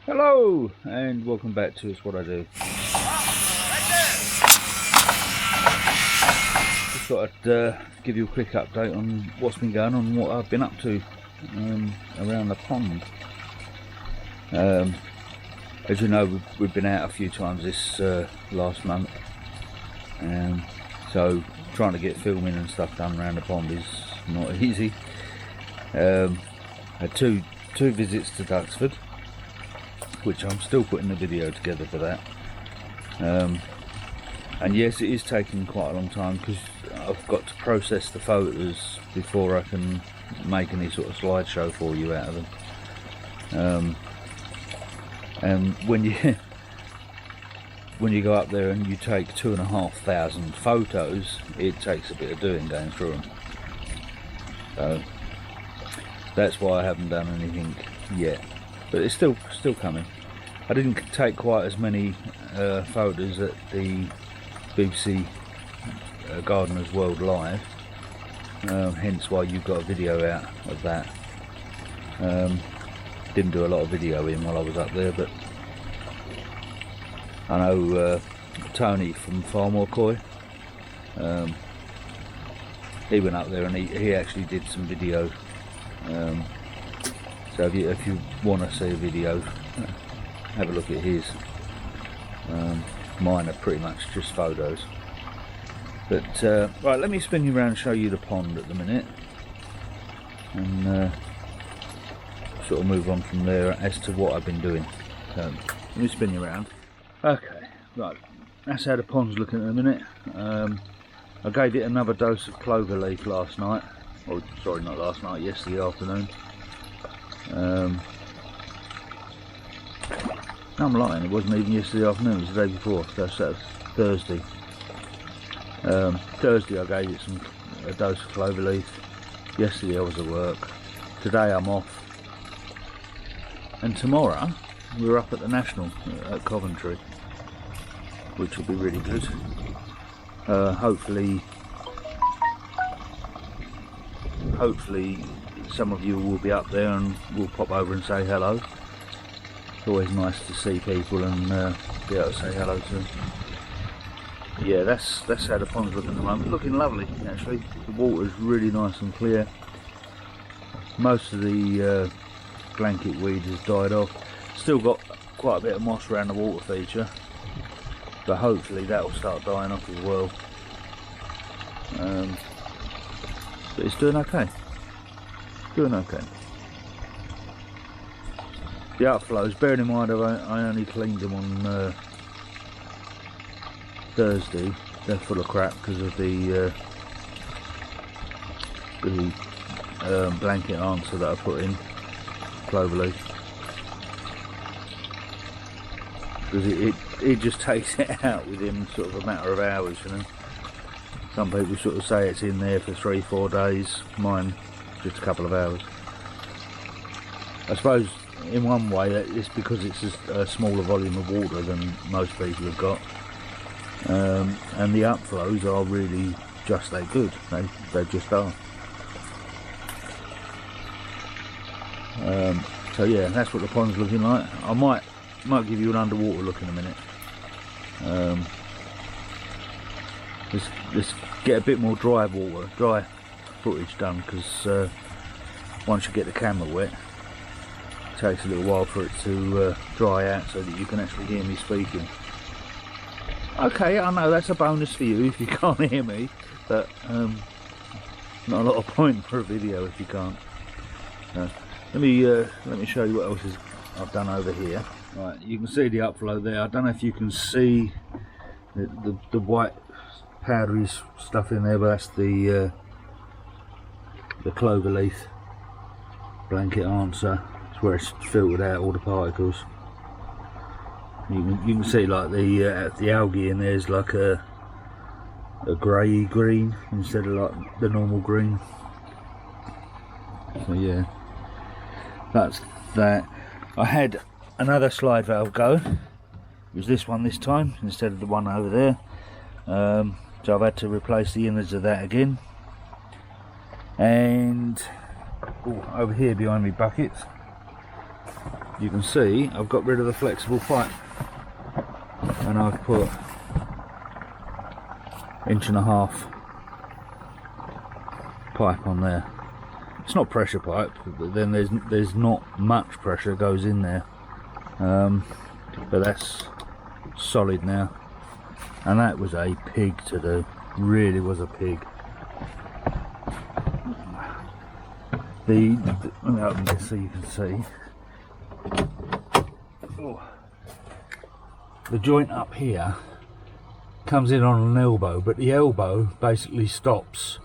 Hello and welcome back to It's What I Do. Just thought I'd give you a quick update on what's been going on and what I've been up to around the pond. As you know, we've been out a few times this last month, so trying to get filming and stuff done around the pond is not easy. Had two visits to Duxford, which I'm still putting the video together for that, and yes, it is taking quite a long time because I've got to process the photos before I can make any sort of slideshow for you out of them. And when you go up there and you take 2,500 photos, it takes a bit of doing going through them. So that's why I haven't done anything yet, but it's still coming. I didn't take quite as many photos at the BBC Gardeners World Live, hence why you've got a video out of that. Didn't do a lot of videoing while I was up there, but I know Tony from Far More Koi, he went up there and he actually did some video. So if you want to see a video, have a look at his. Mine are pretty much just photos. But right, let me spin you around and show you the pond at the minute, and sort of move on from there as to what I've been doing. So let me spin you around. Okay, right, that's how the pond's looking at the minute. I gave it another dose of clover leaf last night. Oh, sorry, not last night, yesterday afternoon. No, I'm lying, it wasn't even yesterday afternoon, it was the day before, so that's Thursday. Thursday I gave it a dose of clover leaf. Yesterday I was at work. Today I'm off. And tomorrow we're up at the National at Coventry, which will be really good. Hopefully some of you will be up there and we'll pop over and say hello. It's always nice to see people and be able to say hello to them. Yeah, that's how the pond's looking at the moment. Looking lovely, actually. The water's really nice and clear. Most of the blanket weed has died off. Still got quite a bit of moss around the water feature, but hopefully that will start dying off as well. But it's doing okay. Doing okay. The outflows, bearing in mind I only cleaned them on Thursday, they're full of crap because of the blanket answer that I put in cloverleaf, because it just takes it out within sort of a matter of hours, you know. Some people sort of say it's in there for 3-4 days, mine just a couple of hours. I suppose in one way it's because it's a smaller volume of water than most people have got, and the upflows are really just that good. They just are. So yeah, that's what the pond's looking like. I might give you an underwater look in a minute. Let's get a bit more dry footage done, because once you get the camera wet, it takes a little while for it to dry out so that you can actually hear me speaking. Okay, I know that's a bonus for you if you can't hear me, but not a lot of point for a video if you can't. Let me show you what else I've done over here. Right, you can see the upflow there. I don't know if you can see the white powdery stuff in there, but that's the clover leaf blanket answer. It's where it's filtered out all the particles. You can see like the algae in there is like a grey green instead of like the normal green. So yeah, that's that. I had another slide valve go. It was this one this time instead of the one over there. So I've had to replace the innards of that again. And over here behind me buckets, you can see I've got rid of the flexible pipe and I've put 1.5 inch pipe on there. It's not pressure pipe, but then there's not much pressure goes in there, but that's solid now. And that was a pig to do, really was a pig. Let me open this so you can see. Oh. The joint up here comes in on an elbow, but the elbow basically stops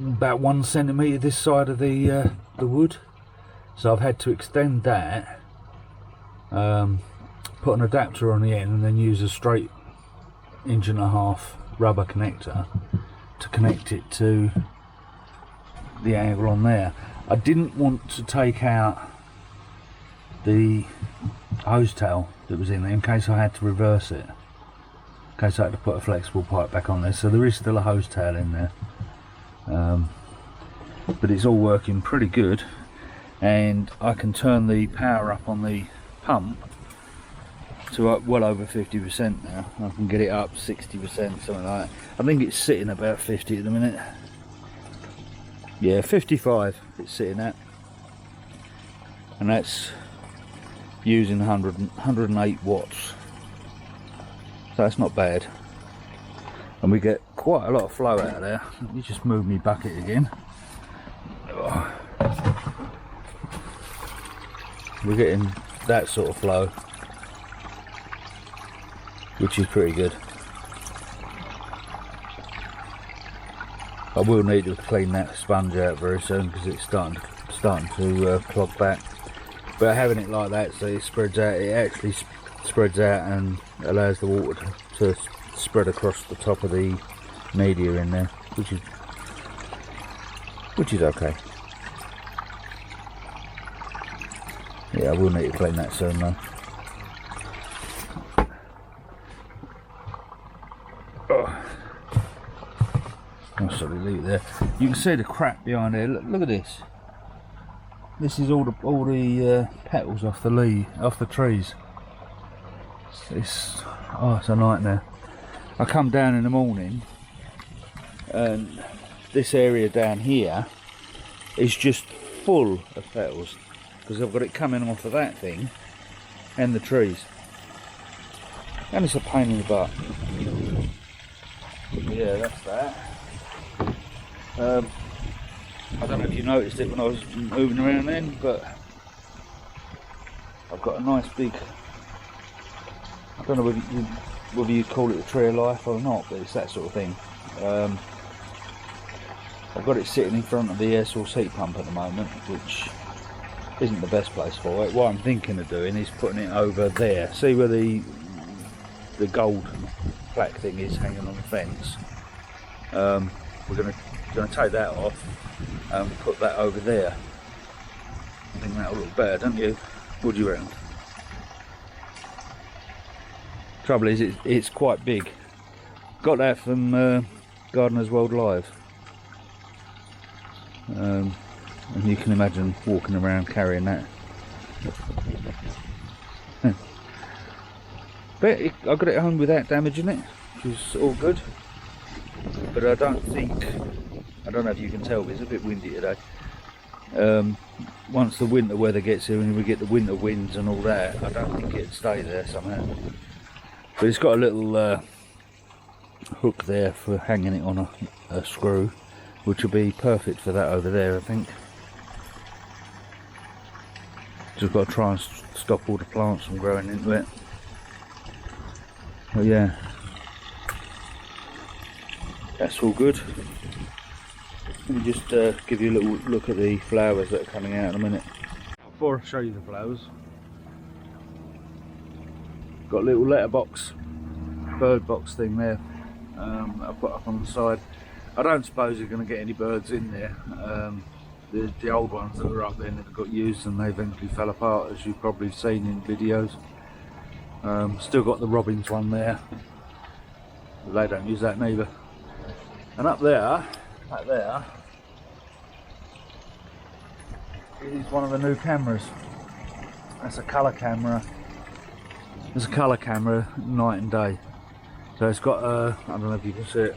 about 1 centimetre this side of the wood, so I've had to extend that, put an adapter on the end, and then use a straight 1.5 inch rubber connector to connect it to the angle on there. I didn't want to take out the hose tail that was in there in case I had to reverse it, in case I had to put a flexible pipe back on there, so there is still a hose tail in there. But it's all working pretty good, and I can turn the power up on the pump to up well over 50% now. I can get it up 60%, something like that. I think it's sitting about 50 at the minute. Yeah, 55 it's sitting at, and that's using 108 watts, so that's not bad, and we get quite a lot of flow out of there. Let me just move my bucket again. Oh. We're getting that sort of flow, which is pretty good. I will need to clean that sponge out very soon because it's starting to clog back. But having it like that, so it spreads out, it actually spreads out and allows the water to spread across the top of the media in there, which is okay. Yeah, I will need to clean that soon though. Oh, sorry, leave it there. You can see the crap behind there. Look at this. This is all the petals off the trees. It's a nightmare. I come down in the morning, and this area down here is just full of petals because I've got it coming off of that thing and the trees, and it's a pain in the butt. Yeah, that's that. I don't know if you noticed it when I was moving around then, but I've got a nice big, I don't know whether you call it a tree of life or not, but it's that sort of thing. I've got it sitting in front of the air source heat pump at the moment, which isn't the best place for it. What I'm thinking of doing is putting it over there. See where the gold plaque thing is hanging on the fence? We're going to take that off and put that over there. I think that'll look better, don't you? What do you reckon? Trouble is, it's quite big. Got that from Gardener's World Live. And you can imagine walking around carrying that. But I got it home without damaging it, which is all good. But I don't know if you can tell, but it's a bit windy today. Once the winter weather gets here and we get the winter winds and all that, I don't think it'd stay there somehow. But it's got a little hook there for hanging it on a screw, which will be perfect for that over there, I think. Just got to try and stop all the plants from growing into it. But yeah, that's all good. Let me just give you a little look at the flowers that are coming out in a minute. Before I show you the flowers, got a little letterbox, bird box thing there. I've put up on the side. I don't suppose you're going to get any birds in there. The old ones that were up there never got used and they eventually fell apart, as you've probably seen in videos. Still got the robins one there. They don't use that neither. And up there is one of the new cameras. That's a colour camera. It's a colour camera, night and day. So it's got I don't know if you can see it.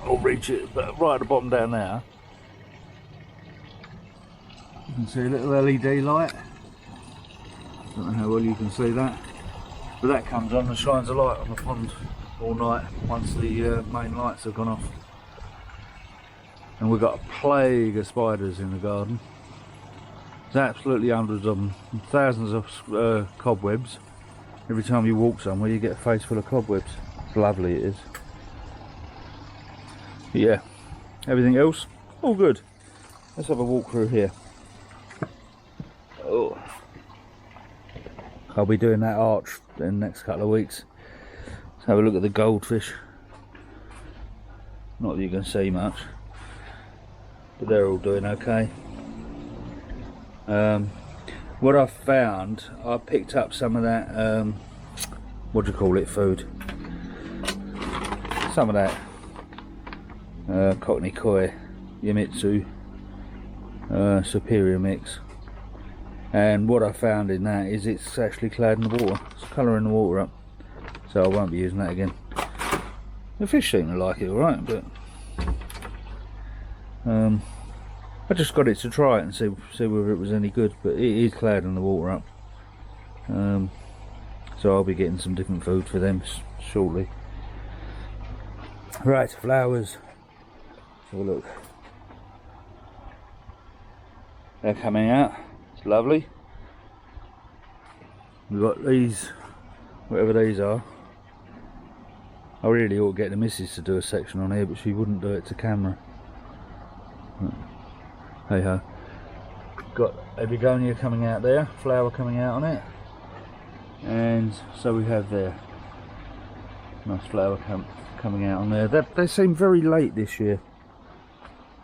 I'll reach it, but right at the bottom down there, you can see a little LED light. Don't know how well you can see that, but that comes on and shines a light on the pond all night once the main lights have gone off. And we've got a plague of spiders in the garden. There's absolutely hundreds of them, thousands of cobwebs. Every time you walk somewhere you get a face full of cobwebs. It's lovely, it is. But yeah, everything else, all good. Let's have a walk through here. Oh, I'll be doing that arch in the next couple of weeks. Let's have a look at the goldfish. Not that you can see much, but they're all doing okay. What I've found, I picked up some of that, what do you call it, food. Some of that Cockney Koi, Yamitsu, Superior Mix. And what I found in that is it's actually clad in the water. It's colouring the water up. So I won't be using that again. The fish seem to like it alright, but I just got it to try it and see whether it was any good, but it is clad in the water up. So I'll be getting some different food for them shortly. Right, flowers. Let's have a look. They're coming out. It's lovely. We've got these, whatever these are. I really ought to get the missus to do a section on here, but she wouldn't do it to camera. Hey ho. Got a begonia coming out there, flower coming out on it, and so we have there. Nice flower coming out on there. They seem very late this year.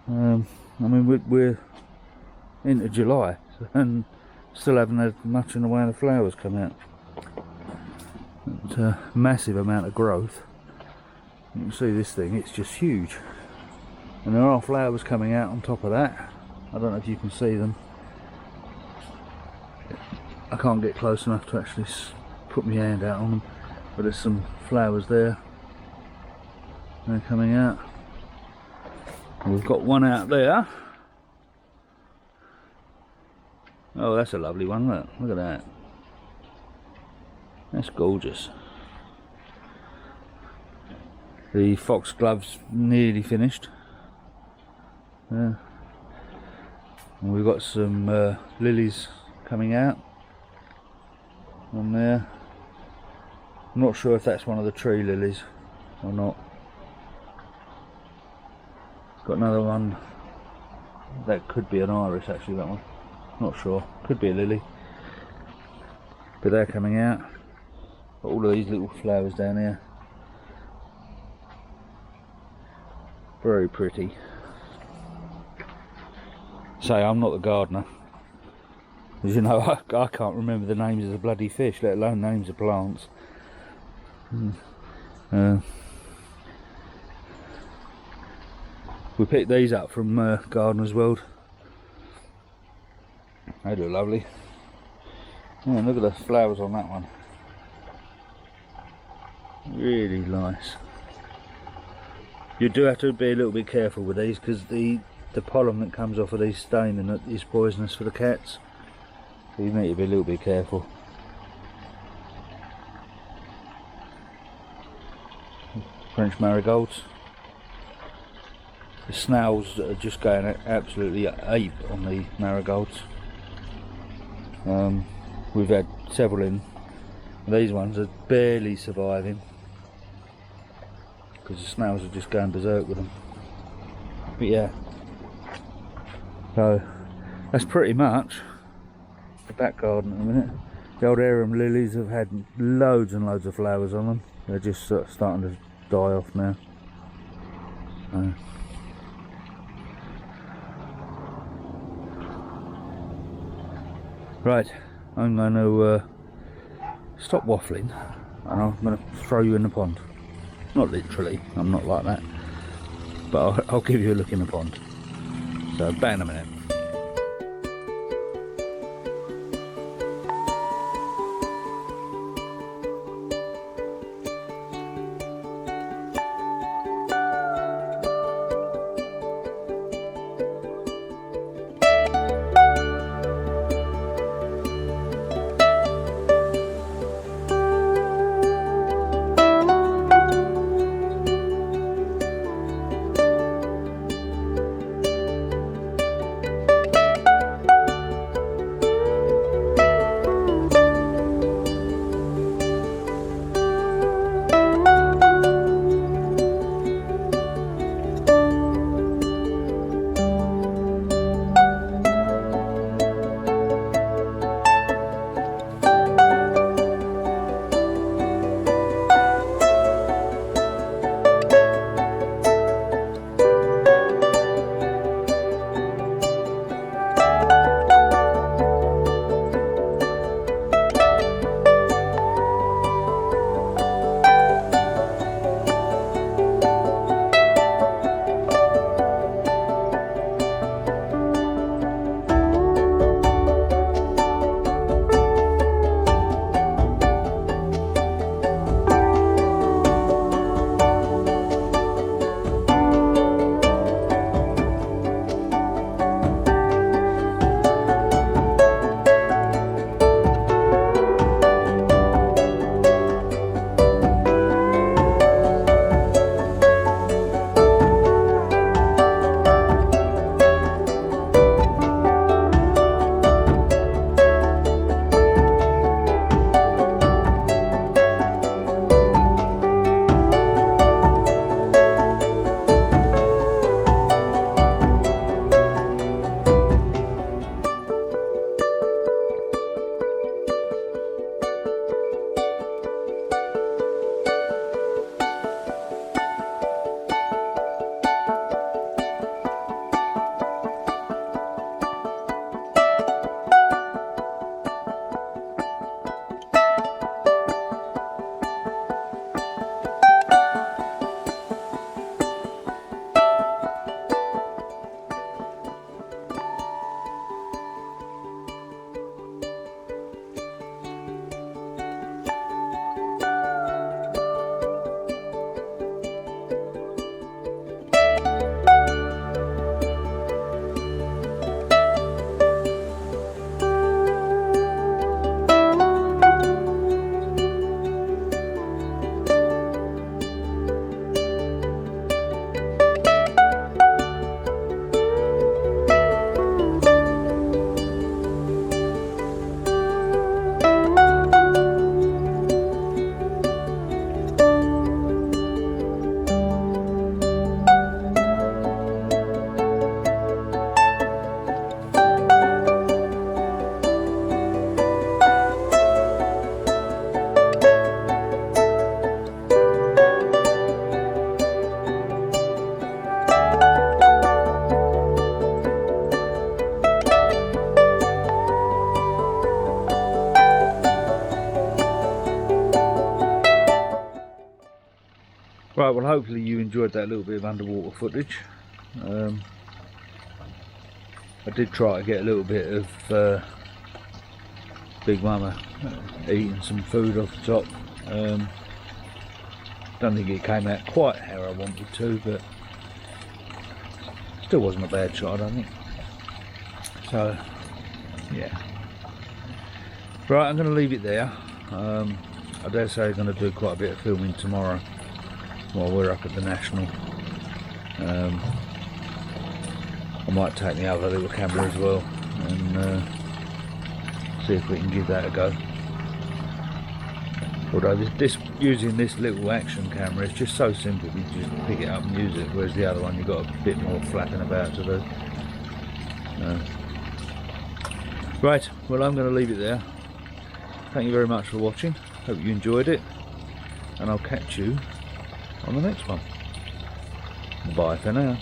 I mean we're into July and still haven't had much in the way of the flowers come out. It's a massive amount of growth. You can see this thing, it's just huge, and there are flowers coming out on top of that. I don't know if you can see them. I can't get close enough to actually put my hand out on them, but there's some flowers there. They're coming out. We've got one out there. Oh, that's a lovely one. Look at that. That's gorgeous. The foxglove's nearly finished. Yeah. And we've got some lilies coming out on there. I'm not sure if that's one of the tree lilies or not. Got another one that could be an iris, actually, that one. Not sure, could be a lily. But they're coming out. Got all of these little flowers down here. Very pretty. Say, I'm not the gardener. As you know, I can't remember the names of the bloody fish, let alone names of plants. We picked these up from Gardener's World. They look lovely. Yeah, look at the flowers on that one. Really nice. You do have to be a little bit careful with these because the pollen that comes off of these staining is poisonous for the cats. So you need to be a little bit careful. French marigolds. The snails are just going absolutely ape on the marigolds. We've had several in. These ones are barely surviving because the snails are just going berserk with them. But yeah, so that's pretty much the back garden at the minute. The old arum lilies have had loads and loads of flowers on them. They're just sort of starting to die off now. Right, I'm going to stop waffling and I'm going to throw you in the pond. Not literally, I'm not like that, but I'll give you a look in the pond. So back in a minute. Right, well hopefully you enjoyed that little bit of underwater footage. I did try to get a little bit of Big Mama eating some food off the top. Don't think it came out quite how I wanted to, but still wasn't a bad shot, I don't think. So, yeah. Right, I'm going to leave it there. I dare say I'm going to do quite a bit of filming tomorrow while we're up at the National. I might take the other little camera as well and see if we can give that a go. Although using this little action camera is just so simple, you just pick it up and use it, whereas the other one you've got a bit more flapping about to do. Right, well I'm going to leave it there. Thank you very much for watching, hope you enjoyed it, and I'll catch you on the next one. Bye for now.